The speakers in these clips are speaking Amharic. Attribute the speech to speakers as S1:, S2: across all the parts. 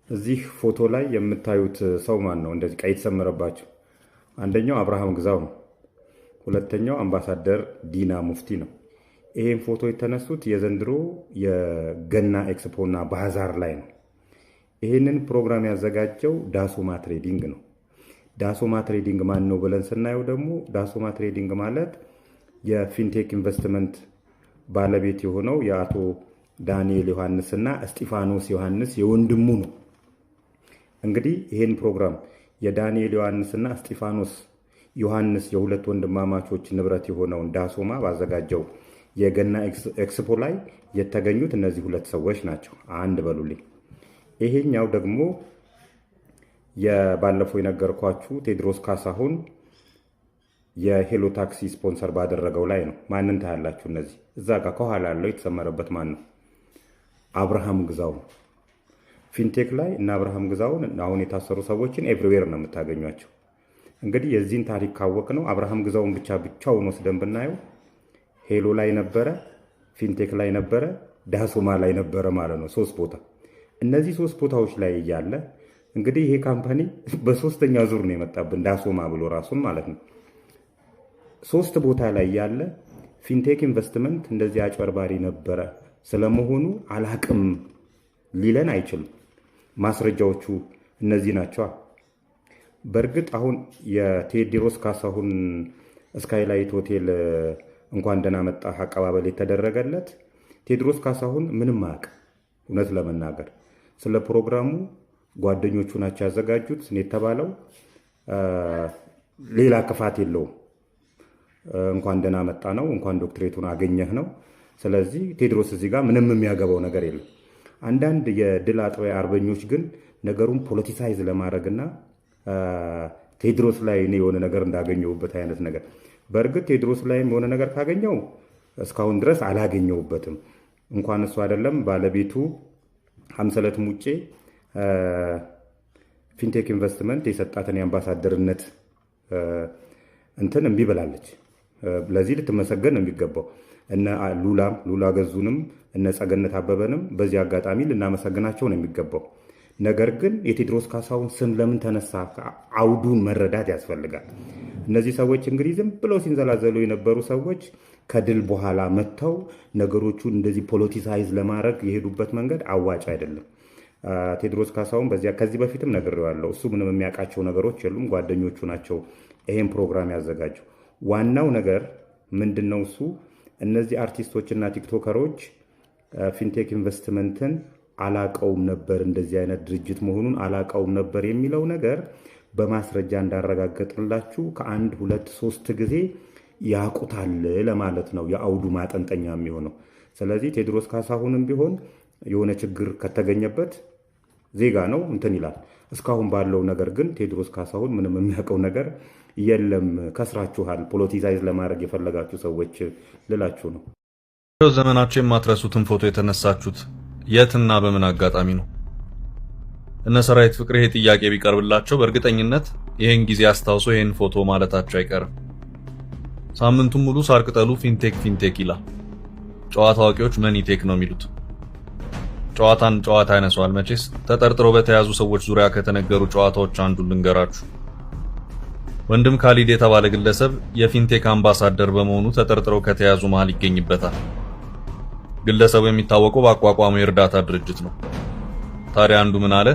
S1: እዚህ ፎቶ ላይ የምታዩት ሰው ማን ነው? እንደዚህ ቀይ የተሰመረባቸው አንደኛው አብርሃም ግዛው ነው። ሁለተኛው አምባሳደር ዲና ሙፍቲ ነው። ይሄን ፎቶ የተነሱት የዘንድሮ የገና ኤክስፖ እና ባዛር ላይ ነው። ይህንን ፕሮግራም ያዘጋጀው ዳሶማ ትሬዲንግ ነው። ዳሶማ ትሬዲንግ ማን ነው ብለን ስናየው ደግሞ ዳሶማ ትሬዲንግ ማለት የፊንቴክ ኢንቨስትመንት ባለቤት የሆነው የአቶ ዳንኤል ዮሐንስ እና እስጢፋኖስ ዮሐንስ የወንድሙ ነው። እንግዲህ ይህን ፕሮግራም የዳንኤል ዮሐንስ እና እስጢፋኖስ ዮሐንስ የሁለት ወንድማማቾች ንብረት የሆነውን ዳሶማ ባዘጋጀው የገና ኤክስፖ ላይ የተገኙት እነዚህ ሁለት ሰዎች ናቸው። አንድ በሉልኝ። ይሄኛው ደግሞ የባለፈው የነገርኳችሁ ቴዎድሮስ ካሳሁን የሄሎ ታክሲ ስፖንሰር ባደረገው ላይ ነው። ማንን ታያላችሁ? እነዚህ እዛ ጋር ከኋላ ያለው የተሰመረበት ማን ነው? አብርሃም ግዛው ነው። ፊንቴክ ላይ እና አብርሃም ግዛውን አሁን የታሰሩ ሰዎችን ኤቭሪዌር ነው የምታገኟቸው። እንግዲህ የዚህን ታሪክ ካወቅ ነው አብርሃም ግዛውን ብቻውን ወስደን ብናየው ሄሎ ላይ ነበረ፣ ፊንቴክ ላይ ነበረ፣ ዳሶማ ላይ ነበረ ማለት ነው። 3 ቦታ። እነዚህ 3 ቦታዎች ላይ እያለ እንግዲህ ይሄ ካምፓኒ በሶስተኛ ዙር ነው የመጣብን ዳሶማ ብሎ ራሱን ማለት ነው። 3 ቦታ ላይ ያለ ፊንቴክ ኢንቨስትመንት እንደዚህ አጭበርባሪ ነበረ ስለመሆኑ አላቅም ሊለን አይችልም። ማስረጃዎቹ እነዚህ ናቸው። በእርግጥ አሁን የቴዎድሮስ ካሳሁን ስካይላይት ሆቴል እንኳን ደህና መጣህ አቀባበል የተደረገለት ቴዎድሮስ ካሳሁን ምንም አያውቅ። እውነት ለመናገር ስለ ፕሮግራሙ ጓደኞቹ ናቸው ያዘጋጁት የተባለው። ሌላ ክፋት የለውም። እንኳን ደህና መጣ ነው፣ እንኳን ዶክትሬቱን አገኘህ ነው። ስለዚህ ቴዎድሮስ እዚህ ጋር ምንም የሚያገባው ነገር የለም። አንዳንድ የድል አጥቢያ አርበኞች ግን ነገሩን ፖለቲሳይዝ ለማድረግና ቴዎድሮስ ላይ እኔ የሆነ ነገር እንዳገኘሁበት አይነት ነገር። በእርግጥ ቴዎድሮስ ላይም የሆነ ነገር ካገኘው እስካሁን ድረስ አላገኘሁበትም። እንኳን እሱ አይደለም ባለቤቱ ሀምሰለት ሙጬ ፊንቴክ ኢንቨስትመንት የሰጣትን የአምባሳደርነት እንትን እምቢ ብላለች። ለዚህ ልትመሰገን ነው የሚገባው። እነ ሉላ ገዙንም እነ ጸገነት አበበንም በዚህ አጋጣሚ ልናመሰግናቸው ነው የሚገባው። ነገር ግን የቴዎድሮስ ካሳሁን ስም ለምን ተነሳ? አውዱን መረዳት ያስፈልጋል። እነዚህ ሰዎች እንግዲህ ዝም ብለው ሲንዘላዘሉ የነበሩ ሰዎች ከድል በኋላ መጥተው ነገሮቹን እንደዚህ ፖለቲሳይዝ ለማድረግ የሄዱበት መንገድ አዋጭ አይደለም። ቴዎድሮስ ካሳሁን ከዚህ በፊትም ነግሬዋለሁ። እሱ ምንም የሚያውቃቸው ነገሮች የሉም። ጓደኞቹ ናቸው ይሄን ፕሮግራም ያዘጋጀው። ዋናው ነገር ምንድነው? እሱ እነዚህ አርቲስቶችና ቲክቶከሮች ፊንቴክ ኢንቨስትመንትን አላቀውም ነበር፣ እንደዚህ አይነት ድርጅት መሆኑን አላቀውም ነበር የሚለው ነገር በማስረጃ እንዳረጋገጥላችሁ ከ1 2 3 ጊዜ ያቁታል ለማለት ነው የአውዱ ማጠንጠኛ የሚሆነው። ስለዚህ ቴዎድሮስ ካሳሁንም ቢሆን የሆነ ችግር ከተገኘበት ዜጋ ነው እንትን ይላል። እስካሁን ባለው ነገር ግን ቴዎድሮስ ካሳሁን ምንም የሚያውቀው ነገር የለም። ከስራችኋል፣ ፖለቲሳይዝ ለማድረግ የፈለጋችሁ ሰዎች ልላችሁ ነው።
S2: ዘመናችሁ የማትረሱትን ፎቶ የተነሳችሁት የትና በምን አጋጣሚ ነው? እነ ሰራዊት ፍቅር ይሄ ጥያቄ ቢቀርብላቸው በእርግጠኝነት ይሄን ጊዜ አስታውሶ ይሄን ፎቶ ማለታቸው አይቀርም። ሳምንቱን ሙሉ ሳር ቅጠሉ ፊንቴክ ይላል። ጨዋታ አዋቂዎች መኒቴክ ነው የሚሉት። ጨዋታን ጨዋታ ያነሷል። መቼስ ተጠርጥረው በተያዙ ሰዎች ዙሪያ ከተነገሩ ጨዋታዎች አንዱን ልንገራችሁ። ወንድም ካሊድ የተባለ ግለሰብ የፊንቴክ አምባሳደር በመሆኑ ተጠርጥረው ከተያዙ መሃል ይገኝበታል። ግለሰቡ የሚታወቀው በአቋቋሙ የእርዳታ ድርጅት ነው። ታዲያ አንዱ ምን አለ?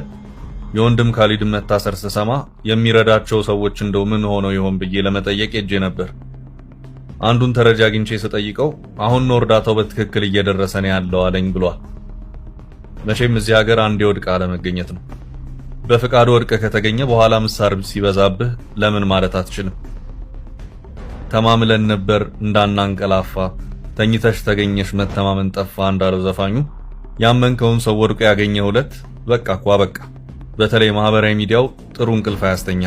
S2: የወንድም ካሊድ መታሰር ስሰማ የሚረዳቸው ሰዎች እንደው ምን ሆነው ይሆን ብዬ ለመጠየቅ ሄጄ ነበር። አንዱን ተረጃ አግኝቼ ስጠይቀው አሁን ነው እርዳታው በትክክል እየደረሰ ነው ያለው አለኝ ብሏል። መቼም እዚህ ሀገር አንዴ ወድቃ አለመገኘት ነው። በፍቃድ ወድቀ ከተገኘ በኋላ ምሳር ሲበዛብህ ለምን ማለት አትችልም። ተማምለን ነበር እንዳናንቀላፋ፣ ተኝተሽ ተገኘሽ መተማመን ጠፋ እንዳለው ዘፋኙ። ያመንከውን ሰው ወድቆ ያገኘው ዕለት በቃ። በተለይ ማህበራዊ ሚዲያው ጥሩ እንቅልፍ አያስተኛ።